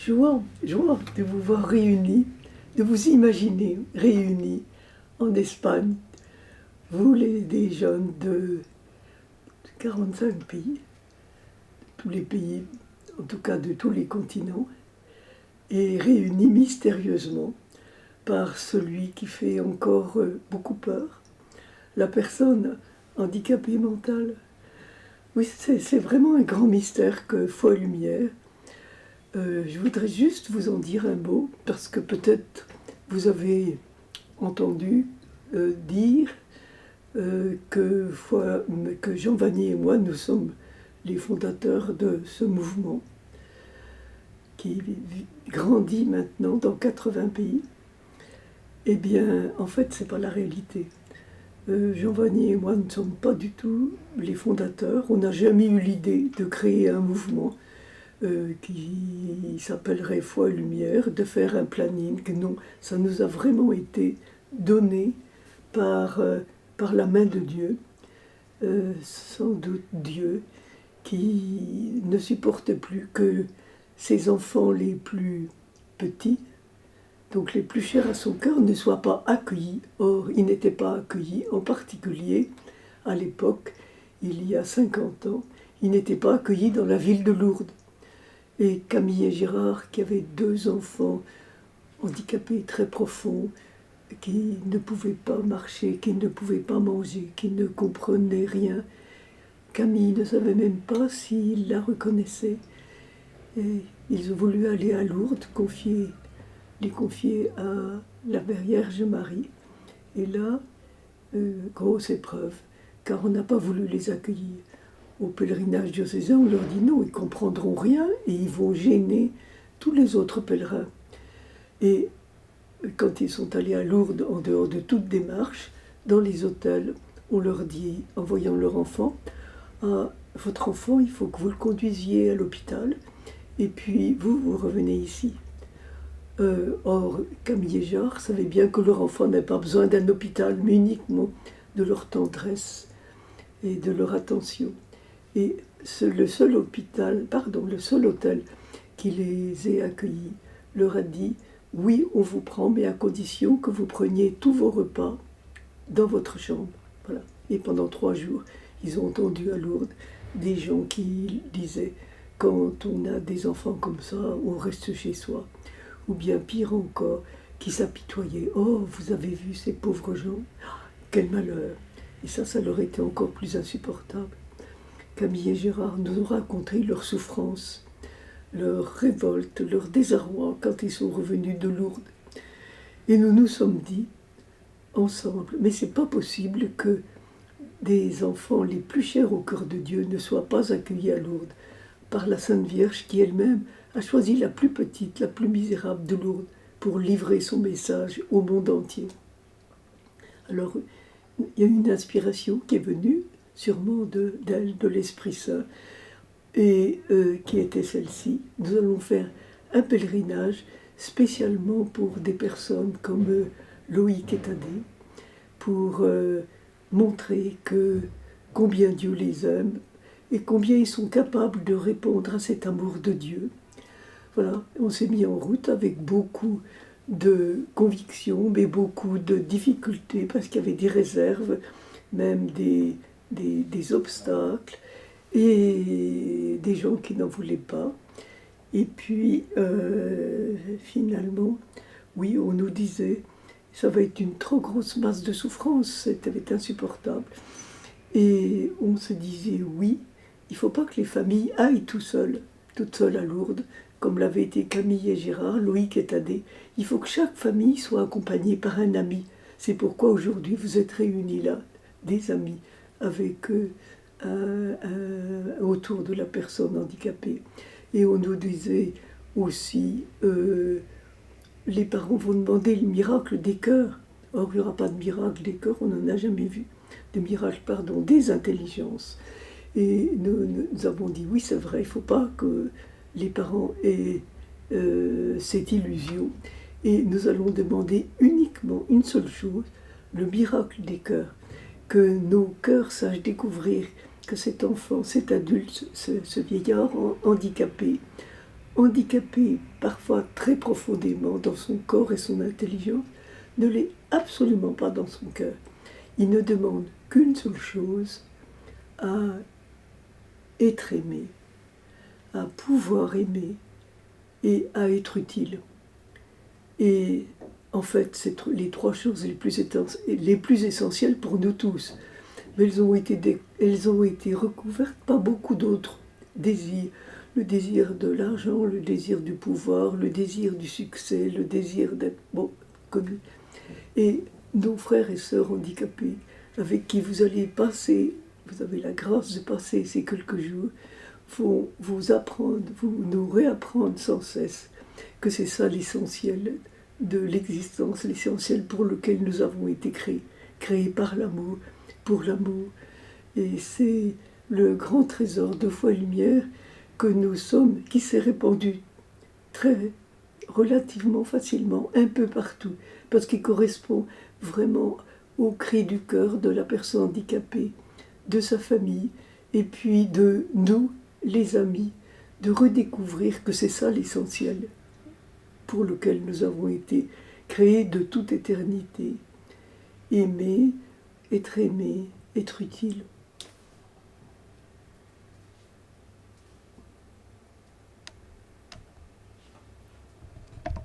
joie de vous voir réunis, de vous imaginer réunis en Espagne, vous des jeunes de 45 pays, tous les pays, en tout cas de tous les continents, et réunis mystérieusement par celui qui fait encore beaucoup peur, la personne handicapée mentale. Oui, c'est vraiment un grand mystère que Foi et Lumière. Je voudrais juste vous en dire un mot, parce que peut-être vous avez entendu dire que Jean Vanier et moi, nous sommes les fondateurs de ce mouvement qui grandit maintenant dans 80 pays. Eh bien, en fait, c'est pas la réalité. Jean Vanier et moi ne sommes pas du tout les fondateurs. On n'a jamais eu l'idée de créer un mouvement qui s'appellerait Foi et Lumière, de faire un planning. Non, ça nous a vraiment été donné par la main de Dieu, sans doute Dieu, qui ne supportait plus que ses enfants les plus petits, donc les plus chers à son cœur, ne soient pas accueillis. Or, ils n'étaient pas accueillis, en particulier à l'époque, il y a 50 ans, ils n'étaient pas accueillis dans la ville de Lourdes. Et Camille et Gérard, qui avaient 2 enfants handicapés très profonds, qui ne pouvaient pas marcher, qui ne pouvaient pas manger, qui ne comprenaient rien. Camille ne savait même pas s'il la reconnaissait. Et ils ont voulu aller à Lourdes, les confier à la Vierge Marie. Et là, grosse épreuve, car on n'a pas voulu les accueillir. Au pèlerinage diocésain, on leur dit non, ils ne comprendront rien et ils vont gêner tous les autres pèlerins. Et quand ils sont allés à Lourdes, en dehors de toute démarche, dans les hôtels, on leur dit, en voyant leur enfant, ah, votre enfant, il faut que vous le conduisiez à l'hôpital, et puis vous revenez ici. Or, Camille et Gérard savaient bien que leur enfant n'a pas besoin d'un hôpital, mais uniquement de leur tendresse et de leur attention. Et le seul hôtel qui les ait accueillis leur a dit « Oui, on vous prend, mais à condition que vous preniez tous vos repas dans votre chambre. » Voilà. Et pendant 3 jours, ils ont entendu à Lourdes des gens qui disaient « Quand on a des enfants comme ça, on reste chez soi. » Ou bien pire encore, qui s'apitoyaient « Oh, vous avez vu ces pauvres gens, quel malheur !» Et ça leur était encore plus insupportable. Camille et Gérard nous ont raconté leur souffrance, leur révolte, leur désarroi quand ils sont revenus de Lourdes. Et nous nous sommes dit, ensemble, mais c'est pas possible que des enfants les plus chers au cœur de Dieu ne soient pas accueillis à Lourdes par la Sainte Vierge qui elle-même a choisi la plus petite, la plus misérable de Lourdes pour livrer son message au monde entier. Alors, il y a une inspiration qui est venue, sûrement d'elle, de l'Esprit Saint, et qui était celle-ci. Nous allons faire un pèlerinage spécialement pour des personnes comme Loïc et Thaddée, pour montrer combien Dieu les aime et combien ils sont capables de répondre à cet amour de Dieu. Voilà, on s'est mis en route avec beaucoup de convictions, mais beaucoup de difficultés, parce qu'il y avait des réserves, même des obstacles, et des gens qui n'en voulaient pas. Et puis, finalement, oui, on nous disait, ça va être une trop grosse masse de souffrance, c'était insupportable. Et on se disait, oui, il ne faut pas que les familles aillent toutes seules à Lourdes, comme l'avaient été Camille et Gérard, Loïc et Thaddée. Il faut que chaque famille soit accompagnée par un ami. C'est pourquoi aujourd'hui vous êtes réunis là, des amis, avec eux, autour de la personne handicapée. Et on nous disait aussi, les parents vont demander le miracle des cœurs. Or, il n'y aura pas de miracle des cœurs, on n'en a jamais vu. De miracle, pardon, des intelligences. Et nous avons dit, oui, c'est vrai, il ne faut pas que les parents aient cette illusion. Et nous allons demander uniquement une seule chose, le miracle des cœurs. Que nos cœurs sachent découvrir que cet enfant, cet adulte, ce vieillard handicapé, handicapé parfois très profondément dans son corps et son intelligence, ne l'est absolument pas dans son cœur. Il ne demande qu'une seule chose, à être aimé, à pouvoir aimer et à être utile. Et en fait, c'est les trois choses les plus essentielles pour nous tous. Mais elles ont été recouvertes par beaucoup d'autres désirs. Le désir de l'argent, le désir du pouvoir, le désir du succès, le désir d'être connu. Et nos frères et sœurs handicapés, avec qui vous allez passer, vous avez la grâce de passer ces quelques jours, vont vous apprendre, vous nous réapprendre sans cesse que c'est ça l'essentiel de l'existence, l'essentiel pour lequel nous avons été créés par l'amour, pour l'amour. Et c'est le grand trésor de foi et lumière que nous sommes, qui s'est répandu relativement facilement, un peu partout, parce qu'il correspond vraiment au cri du cœur de la personne handicapée, de sa famille, et puis de nous, les amis, de redécouvrir que c'est ça l'essentiel pour lequel nous avons été créés de toute éternité. Aimer, être utile.